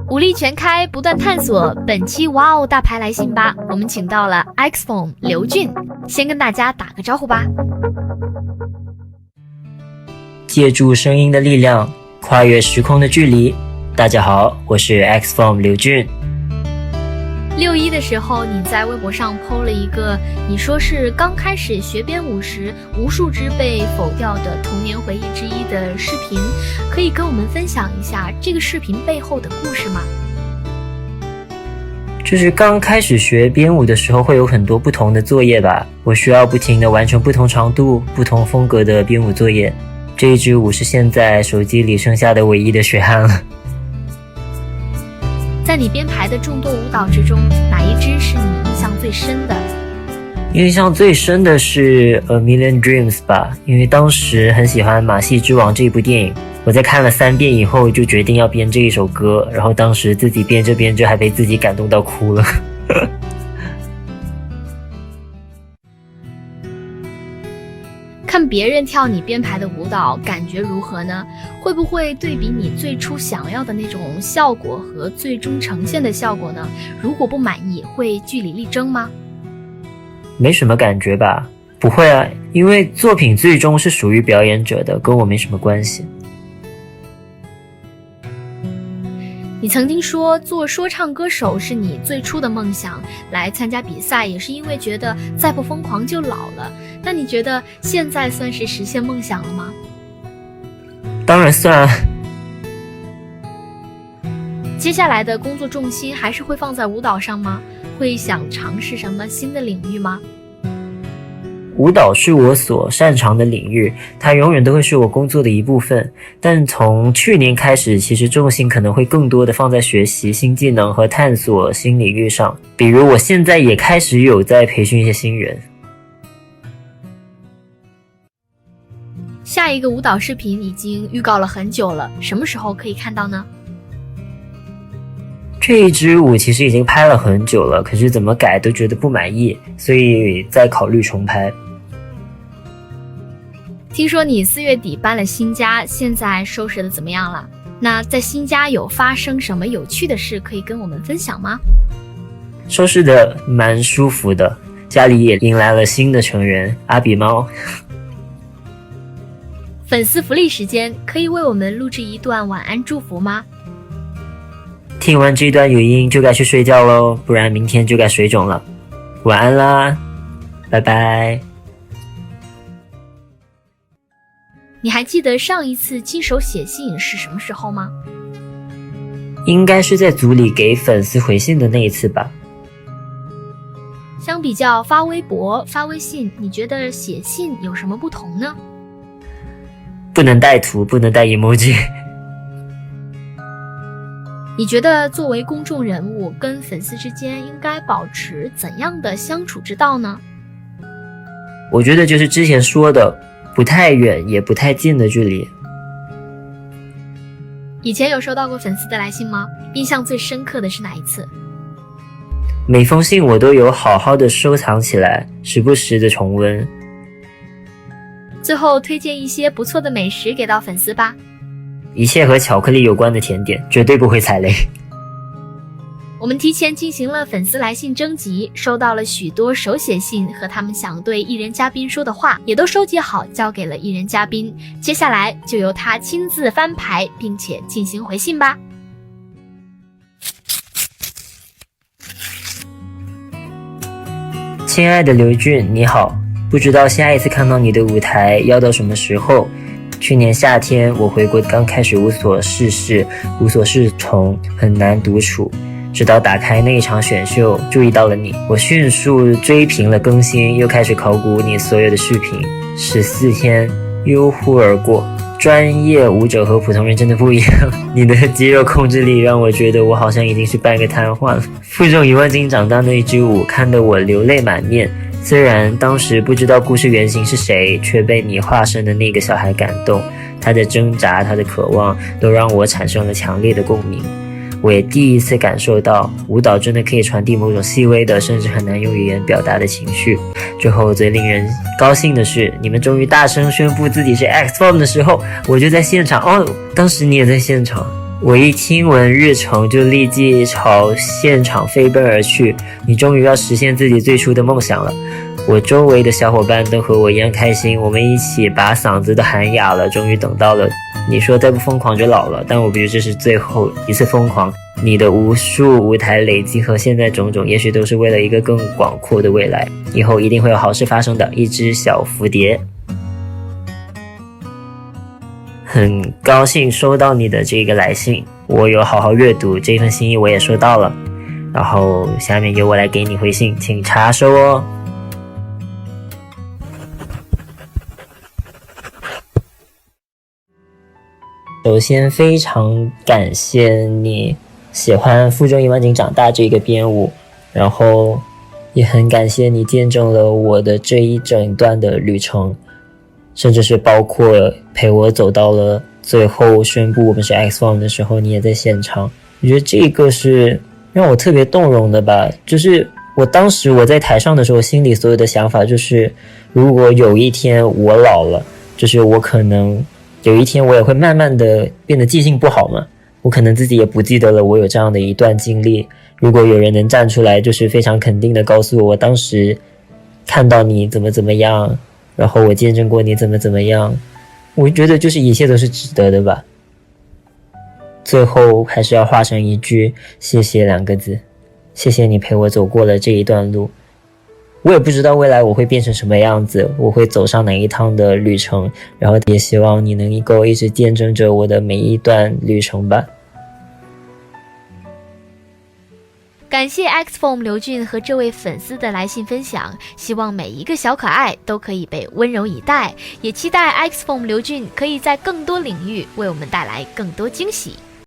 武力全开，不断探索。本期哇哦大牌来信吧，我们请到了 Xform 刘俊，先跟大家打个招呼吧。借助声音的力量，跨越时空的距离。大家好，我是 Xform 刘俊。6·1的时候，你在微博上 po 了一个，你说是刚开始学编舞时，无数只被否掉的童年回忆之一的视频，可以跟我们分享一下这个视频背后的故事吗？就是刚开始学编舞的时候，会有很多不同的作业吧，我需要不停地完成不同长度、不同风格的编舞作业。这一支舞是现在手机里剩下的唯一的血汗了。在你编排的众多舞蹈之中，哪一支是你印象最深的？印象最深的是 A Million Dreams 吧，因为当时很喜欢《马戏之王》这部电影，我在看了3遍以后就决定要编这一首歌，然后当时自己编着编着还被自己感动到哭了。看别人跳你编排的舞蹈，感觉如何呢？会不会对比你最初想要的那种效果和最终呈现的效果呢？如果不满意，会据理力争吗？没什么感觉吧？不会啊，因为作品最终是属于表演者的，跟我没什么关系。你曾经说做说唱歌手是你最初的梦想，来参加比赛也是因为觉得再不疯狂就老了。那你觉得现在算是实现梦想了吗？当然算啊。接下来的工作重心还是会放在舞蹈上吗？会想尝试什么新的领域吗？舞蹈是我所擅长的领域，它永远都会是我工作的一部分。但从去年开始，其实重心可能会更多的放在学习新技能和探索新领域上。比如我现在也开始有在培训一些新人。下一个舞蹈视频已经预告了很久了，什么时候可以看到呢？这一支舞其实已经拍了很久了，可是怎么改都觉得不满意，所以在考虑重拍。听说你4月底搬了新家，现在收拾的怎么样了？那在新家有发生什么有趣的事可以跟我们分享吗？收拾的蛮舒服的，家里也迎来了新的成员阿比猫。粉丝福利时间，可以为我们录制一段晚安祝福吗？听完这段语音就该去睡觉咯，不然明天就该水肿了。晚安啦，拜拜。你还记得上一次亲手写信是什么时候吗？应该是在组里给粉丝回信的那一次吧。相比较发微博、发微信，你觉得写信有什么不同呢？不能带图，不能带 emoji。你觉得作为公众人物，跟粉丝之间应该保持怎样的相处之道呢？我觉得就是之前说的，不太远也不太近的距离。以前有收到过粉丝的来信吗？印象最深刻的是哪一次？每封信我都有好好的收藏起来，时不时的重温。最后推荐一些不错的美食给到粉丝吧。一切和巧克力有关的甜点，绝对不会踩雷。我们提前进行了粉丝来信征集，收到了许多手写信和他们想对艺人嘉宾说的话，也都收集好交给了艺人嘉宾。接下来就由他亲自翻牌，并且进行回信吧。亲爱的刘俊，你好，不知道下一次看到你的舞台要到什么时候。去年夏天我回国刚开始无所事事，无所适从，很难独处，直到打开那一场选秀注意到了你，我迅速追平了更新，又开始考古你所有的视频，14天悠忽而过。专业舞者和普通人真的不一样，你的肌肉控制力让我觉得我好像已经是半个瘫痪了。负重1万斤长大那一支舞看得我流泪满面，虽然当时不知道故事原型是谁，却被你化身的那个小孩感动，他的挣扎，他的渴望都让我产生了强烈的共鸣。我也第一次感受到舞蹈真的可以传递某种细微的甚至很难用语言表达的情绪。最后最令人高兴的是，你们终于大声宣布自己是 Xform 的时候，我就在现场。当时你也在现场，我一听闻日程就立即朝现场飞奔而去。你终于要实现自己最初的梦想了。我周围的小伙伴都和我一样开心，我们一起把嗓子都喊哑了，终于等到了。你说再不疯狂就老了，但我觉得这是最后一次疯狂。你的无数舞台累积和现在种种，也许都是为了一个更广阔的未来，以后一定会有好事发生的，一只小蝴蝶。很高兴收到你的这个来信，我有好好阅读，这份心意我也收到了，然后下面由我来给你回信，请查收哦。首先非常感谢你喜欢腹中一万斤长大这个编舞，然后也很感谢你见证了我的这一整段的旅程，甚至是包括陪我走到了最后宣布我们是 X-FORM 的时候，你也在现场。我觉得这个是让我特别动容的吧，就是当时我在台上的时候，心里所有的想法就是，如果有一天我老了，就是我可能有一天我也会慢慢的变得记性不好嘛，我可能自己也不记得了我有这样的一段经历。如果有人能站出来，就是非常肯定的告诉我当时看到你怎么样，然后我见证过你怎么样，我觉得就是一切都是值得的吧。最后还是要化成一句谢谢2个字，谢谢你陪我走过了这一段路。我也不知道未来我会变成什么样子，我会走上哪一趟的旅程，然后也希望你能够一直见证着我的每一段旅程吧。感谢 X-FORM 刘俊和这位粉丝的来信分享，希望每一个小可爱都可以被温柔以待，也期待 X-FORM 刘俊可以在更多领域为我们带来更多惊喜。